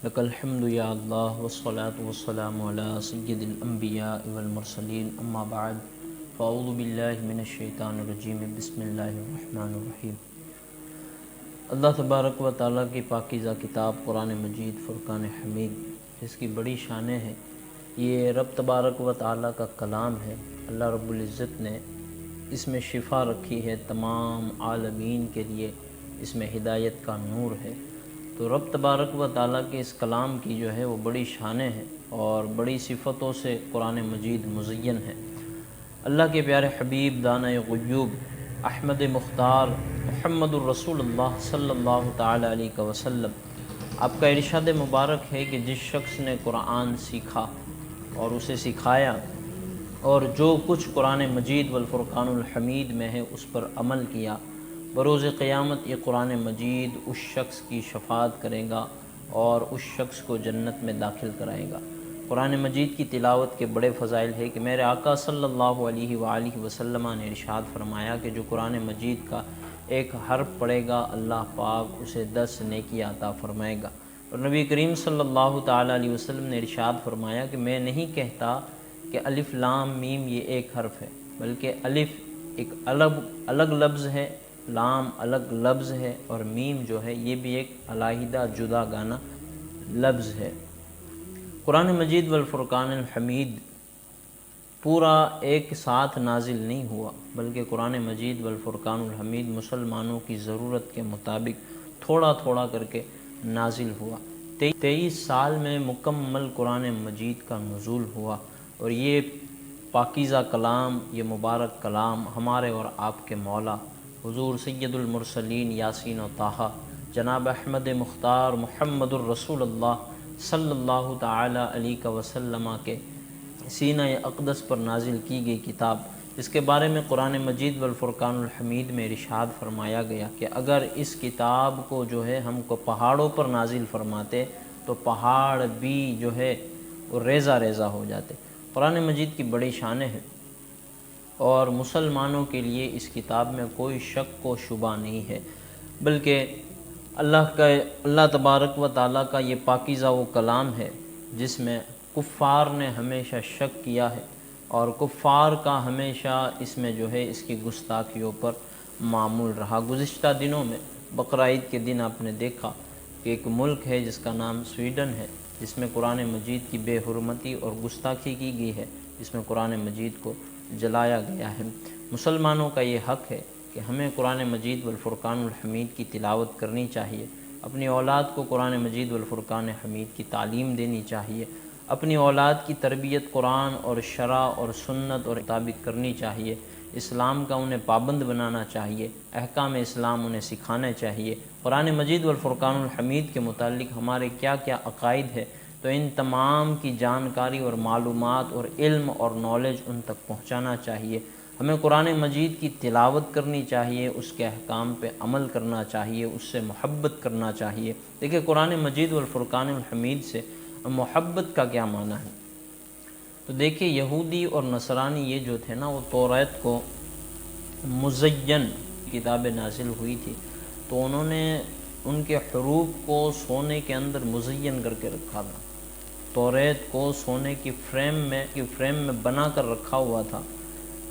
لک الحمد یا اللہ والصلاة والسلام علی سید الانبیاء والمرسلین اما بعد فاعوذ باللہ من الشیطان الرجیم بسم اللہ الرحمن الرحیم۔ اللہ تبارک و تعالیٰ کی پاکیزہ کتاب قرآن مجید فرقان حمید، جس کی بڑی شانیں ہیں، یہ رب تبارک و تعالیٰ کا کلام ہے۔ اللہ رب العزت نے اس میں شفا رکھی ہے تمام عالمین کے لیے، اس میں ہدایت کا نور ہے۔ تو رب تبارک و تعالیٰ کے اس کلام کی جو ہے وہ بڑی شانیں ہیں اور بڑی صفتوں سے قرآن مجید مزین ہے۔ اللہ کے پیارے حبیب دانہ غیوب احمد مختار محمد الرسول اللہ صلی اللہ تعالیٰ علیہ وسلم، آپ کا ارشاد مبارک ہے کہ جس شخص نے قرآن سیکھا اور اسے سکھایا اور جو کچھ قرآن مجید والفرقان الحمید میں ہے اس پر عمل کیا، بروز قیامت یہ قرآن مجید اس شخص کی شفاعت کرے گا اور اس شخص کو جنت میں داخل کرائے گا۔ قرآن مجید کی تلاوت کے بڑے فضائل ہے کہ میرے آقا صلی اللہ علیہ وآلہ وسلم نے ارشاد فرمایا کہ جو قرآن مجید کا ایک حرف پڑھے گا اللہ پاک اسے 10 نیکی عطا فرمائے گا۔ اور نبی کریم صلی اللہ تعالیٰ علیہ وسلم نے ارشاد فرمایا کہ میں نہیں کہتا کہ الف لام میم یہ ایک حرف ہے، بلکہ الف ایک الگ لفظ ہے، لام الگ لفظ ہے اور میم جو ہے یہ بھی ایک علیحدہ جدا گانا لفظ ہے۔ قرآن مجید والفرقان الحمید پورا ایک ساتھ نازل نہیں ہوا، بلکہ قرآن مجید والفرقان الحمید مسلمانوں کی ضرورت کے مطابق تھوڑا تھوڑا کر کے نازل ہوا۔ 23 سال میں مکمل قرآن مجید کا نزول ہوا، اور یہ پاکیزہ کلام، یہ مبارک کلام ہمارے اور آپ کے مولا حضور سید المرسلین یاسین و طٰہٰ جناب احمد مختار محمد الرسول اللہ صلی اللہ تعالی علیہ وسلم کے سینہ اقدس پر نازل کی گئی کتاب، اس کے بارے میں قرآن مجید والفرقان الحمید میں ارشاد فرمایا گیا کہ اگر اس کتاب کو جو ہے ہم کو پہاڑوں پر نازل فرماتے تو پہاڑ بھی جو ہے وہ ریزہ ریزہ ہو جاتے۔ قرآن مجید کی بڑی شانیں ہیں اور مسلمانوں کے لیے اس کتاب میں کوئی شک و شبہ نہیں ہے، بلکہ اللہ تبارک و تعالیٰ کا یہ پاکیزہ وہ کلام ہے جس میں کفار نے ہمیشہ شک کیا ہے، اور کفار کا ہمیشہ اس میں جو ہے اس کی گستاخیوں پر معمول رہا۔ گزشتہ دنوں میں بقرہ عید کے دن آپ نے دیکھا کہ ایک ملک ہے جس کا نام سویڈن ہے، جس میں قرآن مجید کی بے حرمتی اور گستاخی کی گئی ہے، جس میں قرآن مجید کو جلایا گیا ہے۔ مسلمانوں کا یہ حق ہے کہ ہمیں قرآن مجید والفرقان الحمید کی تلاوت کرنی چاہیے، اپنی اولاد کو قرآن مجید والفرقان حمید کی تعلیم دینی چاہیے، اپنی اولاد کی تربیت قرآن اور شرع اور سنت اور مطابق کرنی چاہیے، اسلام کا انہیں پابند بنانا چاہیے، احکام اسلام انہیں سکھانے چاہیے۔ قرآن مجید والفرقان الحمید کے متعلق ہمارے کیا کیا عقائد ہے، تو ان تمام کی جانکاری اور معلومات اور علم اور نالج ان تک پہنچانا چاہیے۔ ہمیں قرآن مجید کی تلاوت کرنی چاہیے، اس کے احکام پہ عمل کرنا چاہیے، اس سے محبت کرنا چاہیے۔ دیکھیں قرآن مجید والفرقان الحمید سے محبت کا کیا معنی ہے؟ تو دیکھیں یہودی اور نصرانی یہ جو تھے نا، وہ توریت کو مزین کتاب نازل ہوئی تھی، تو انہوں نے ان کے حروف کو سونے کے اندر مزین کر کے رکھا تھا۔ توریت کو سونے کی فریم میں بنا کر رکھا ہوا تھا،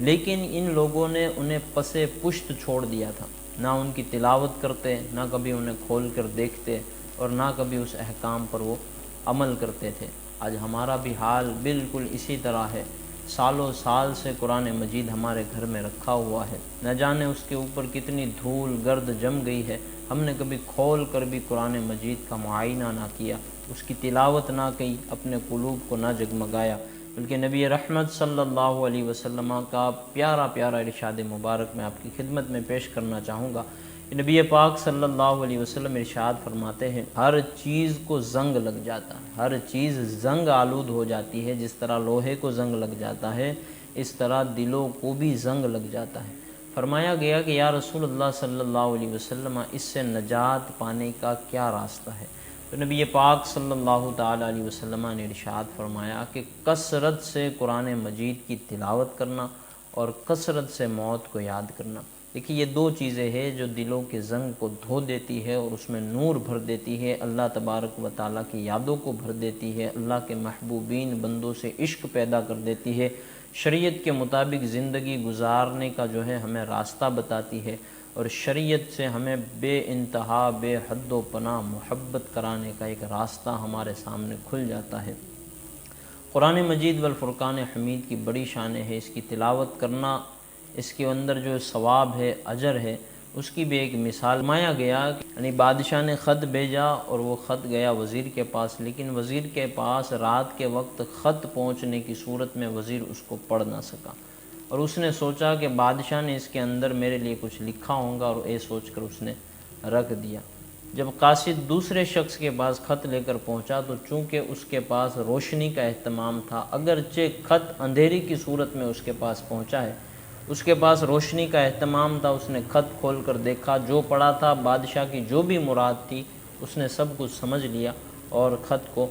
لیکن ان لوگوں نے انہیں پسے پشت چھوڑ دیا تھا، نہ ان کی تلاوت کرتے، نہ کبھی انہیں کھول کر دیکھتے، اور نہ کبھی اس احکام پر وہ عمل کرتے تھے۔ آج ہمارا بھی حال بالکل اسی طرح ہے، سالوں سال سے قرآن مجید ہمارے گھر میں رکھا ہوا ہے، نہ جانے اس کے اوپر کتنی دھول گرد جم گئی ہے، ہم نے کبھی کھول کر بھی قرآن مجید کا معائنہ نہ کیا، اس کی تلاوت نہ کی، اپنے قلوب کو نہ جگمگایا، بلکہ نبی رحمت صلی اللہ علیہ وسلم کا پیارا پیارا ارشاد مبارک میں آپ کی خدمت میں پیش کرنا چاہوں گا۔ نبی پاک صلی اللہ علیہ وسلم ارشاد فرماتے ہیں ہر چیز کو زنگ لگ جاتا ہے، ہر چیز زنگ آلود ہو جاتی ہے، جس طرح لوہے کو زنگ لگ جاتا ہے اس طرح دلوں کو بھی زنگ لگ جاتا ہے۔ فرمایا گیا کہ یا رسول اللہ صلی اللہ علیہ وسلم اس سے نجات پانے کا کیا راستہ ہے؟ تو نبی پاک صلی اللہ تعالیٰ علیہ وسلم نے ارشاد فرمایا کہ کثرت سے قرآن مجید کی تلاوت کرنا اور کثرت سے موت کو یاد کرنا۔ دیکھیے یہ دو چیزیں ہیں جو دلوں کے زنگ کو دھو دیتی ہے اور اس میں نور بھر دیتی ہے، اللہ تبارک و تعالیٰ کی یادوں کو بھر دیتی ہے، اللہ کے محبوبین بندوں سے عشق پیدا کر دیتی ہے، شریعت کے مطابق زندگی گزارنے کا جو ہے ہمیں راستہ بتاتی ہے، اور شریعت سے ہمیں بے انتہا بے حد و پناہ محبت کرانے کا ایک راستہ ہمارے سامنے کھل جاتا ہے۔ قرآن مجید والفرقان حمید کی بڑی شان ہے، اس کی تلاوت کرنا، اس کے اندر جو ثواب ہے، اجر ہے، اس کی بھی ایک مثال مایا گیا، یعنی بادشاہ نے خط بھیجا اور وہ خط گیا وزیر کے پاس، لیکن وزیر کے پاس رات کے وقت خط پہنچنے کی صورت میں وزیر اس کو پڑھ نہ سکا، اور اس نے سوچا کہ بادشاہ نے اس کے اندر میرے لیے کچھ لکھا ہوگا، اور یہ سوچ کر اس نے رکھ دیا۔ جب قاصد دوسرے شخص کے پاس خط لے کر پہنچا تو چونکہ اس کے پاس روشنی کا اہتمام تھا، اگرچہ خط اندھیری کی صورت میں اس کے پاس پہنچا ہے، اس کے پاس روشنی کا اہتمام تھا، اس نے خط کھول کر دیکھا، جو پڑھا تھا بادشاہ کی جو بھی مراد تھی اس نے سب کچھ سمجھ لیا اور خط کو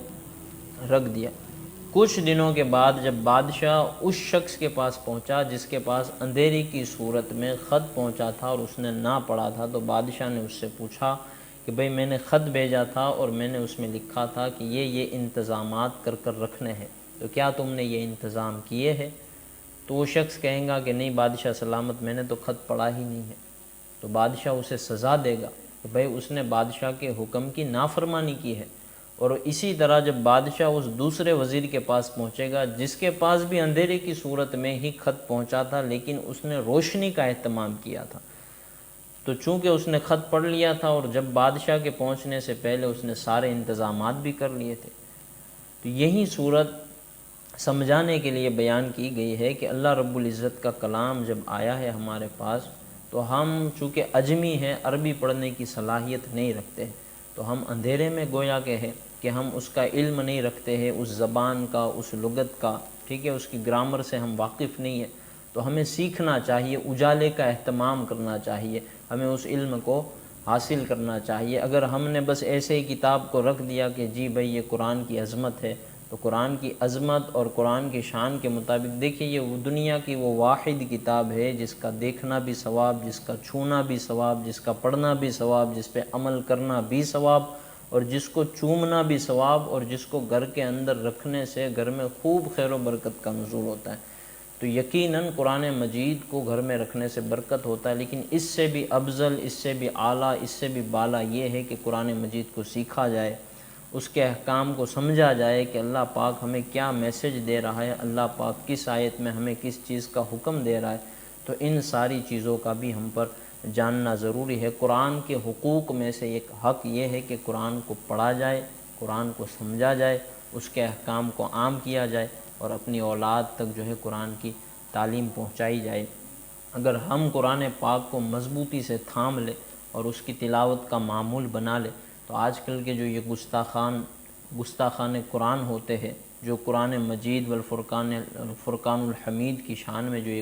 رکھ دیا۔ کچھ دنوں کے بعد جب بادشاہ اس شخص کے پاس پہنچا جس کے پاس اندھیری کی صورت میں خط پہنچا تھا اور اس نے نہ پڑھا تھا، تو بادشاہ نے اس سے پوچھا کہ بھئی میں نے خط بھیجا تھا اور میں نے اس میں لکھا تھا کہ یہ انتظامات کر رکھنے ہیں، تو کیا تم نے یہ انتظام کیے ہیں؟ تو وہ شخص کہیں گا کہ نہیں بادشاہ سلامت، میں نے تو خط پڑھا ہی نہیں ہے۔ تو بادشاہ اسے سزا دے گا کہ بھئی اس نے بادشاہ کے حکم کی نافرمانی کی ہے۔ اور اسی طرح جب بادشاہ اس دوسرے وزیر کے پاس پہنچے گا جس کے پاس بھی اندھیرے کی صورت میں ہی خط پہنچا تھا لیکن اس نے روشنی کا اہتمام کیا تھا، تو چونکہ اس نے خط پڑھ لیا تھا اور جب بادشاہ کے پہنچنے سے پہلے اس نے سارے انتظامات بھی کر لیے تھے، تو یہی صورت سمجھانے کے لیے بیان کی گئی ہے کہ اللہ رب العزت کا کلام جب آیا ہے ہمارے پاس تو ہم چونکہ عجمی ہیں، عربی پڑھنے کی صلاحیت نہیں رکھتے، تو ہم اندھیرے میں گویا کہ ہے کہ ہم اس کا علم نہیں رکھتے ہیں، اس زبان کا، اس لغت کا، ٹھیک ہے، اس کی گرامر سے ہم واقف نہیں ہیں، تو ہمیں سیکھنا چاہیے، اجالے کا اہتمام کرنا چاہیے، ہمیں اس علم کو حاصل کرنا چاہیے۔ اگر ہم نے بس ایسے ہی کتاب کو رکھ دیا کہ جی بھئی یہ قرآن کی عظمت ہے، تو قرآن کی عظمت اور قرآن کی شان کے مطابق دیکھیے یہ دنیا کی وہ واحد کتاب ہے جس کا دیکھنا بھی ثواب، جس کا چھونا بھی ثواب، جس کا پڑھنا بھی ثواب، جس پہ عمل کرنا بھی ثواب، اور جس کو چومنا بھی ثواب، اور جس کو گھر کے اندر رکھنے سے گھر میں خوب خیر و برکت کا نزول ہوتا ہے۔ تو یقیناً قرآن مجید کو گھر میں رکھنے سے برکت ہوتا ہے، لیکن اس سے بھی افضل، اس سے بھی اعلیٰ، اس سے بھی بالا یہ ہے کہ قرآن مجید کو سیکھا جائے، اس کے احکام کو سمجھا جائے کہ اللہ پاک ہمیں کیا میسج دے رہا ہے، اللہ پاک کس آیت میں ہمیں کس چیز کا حکم دے رہا ہے، تو ان ساری چیزوں کا بھی ہم پر جاننا ضروری ہے۔ قرآن کے حقوق میں سے ایک حق یہ ہے کہ قرآن کو پڑھا جائے، قرآن کو سمجھا جائے، اس کے احکام کو عام کیا جائے اور اپنی اولاد تک جو ہے قرآن کی تعلیم پہنچائی جائے۔ اگر ہم قرآن پاک کو مضبوطی سے تھام لیں اور اس کی تلاوت کا معمول بنا لیں تو آج کل کے جو یہ گستاخان قرآن ہوتے ہیں، جو قرآن مجید فرقان الحمید کی شان میں جو یہ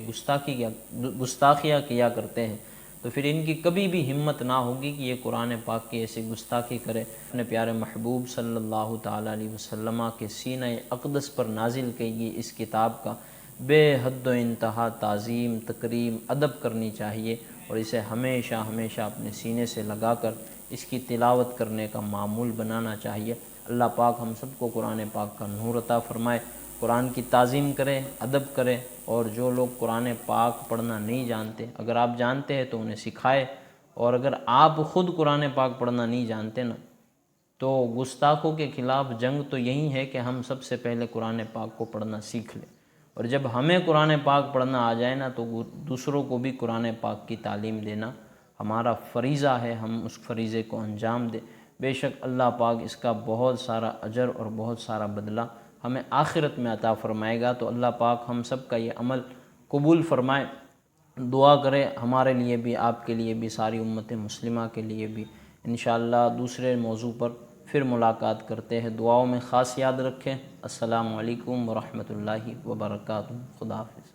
گستاخیاں کیا کرتے ہیں، تو پھر ان کی کبھی بھی ہمت نہ ہوگی کہ یہ قرآن پاک کی ایسی گستاخی کرے۔ اپنے پیارے محبوب صلی اللہ تعالیٰ علیہ وسلم کے سینہ اقدس پر نازل کی گئی اس کتاب کا بے حد و انتہا تعظیم، تکریم، ادب کرنی چاہیے، اور اسے ہمیشہ ہمیشہ اپنے سینے سے لگا کر اس کی تلاوت کرنے کا معمول بنانا چاہیے۔ اللہ پاک ہم سب کو قرآن پاک کا نور عطا فرمائے، قرآن کی تعظیم کرے، ادب کرے، اور جو لوگ قرآن پاک پڑھنا نہیں جانتے، اگر آپ جانتے ہیں تو انہیں سکھائے، اور اگر آپ خود قرآن پاک پڑھنا نہیں جانتے نا، تو گستاخوں کے خلاف جنگ تو یہی ہے کہ ہم سب سے پہلے قرآن پاک کو پڑھنا سیکھ لیں، اور جب ہمیں قرآن پاک پڑھنا آ جائے نا تو دوسروں کو بھی قرآن پاک کی تعلیم دینا ہمارا فریضہ ہے، ہم اس فریضے کو انجام دیں۔ بے شک اللہ پاک اس کا بہت سارا اجر اور بہت سارا بدلہ ہمیں آخرت میں عطا فرمائے گا، تو اللہ پاک ہم سب کا یہ عمل قبول فرمائے۔ دعا کرے ہمارے لیے بھی، آپ کے لیے بھی، ساری امت مسلمہ کے لیے بھی۔ انشاءاللہ دوسرے موضوع پر پھر ملاقات کرتے ہیں، دعاؤں میں خاص یاد رکھیں۔ السلام علیکم ورحمۃ اللہ وبرکاتہ۔ خدا حافظ۔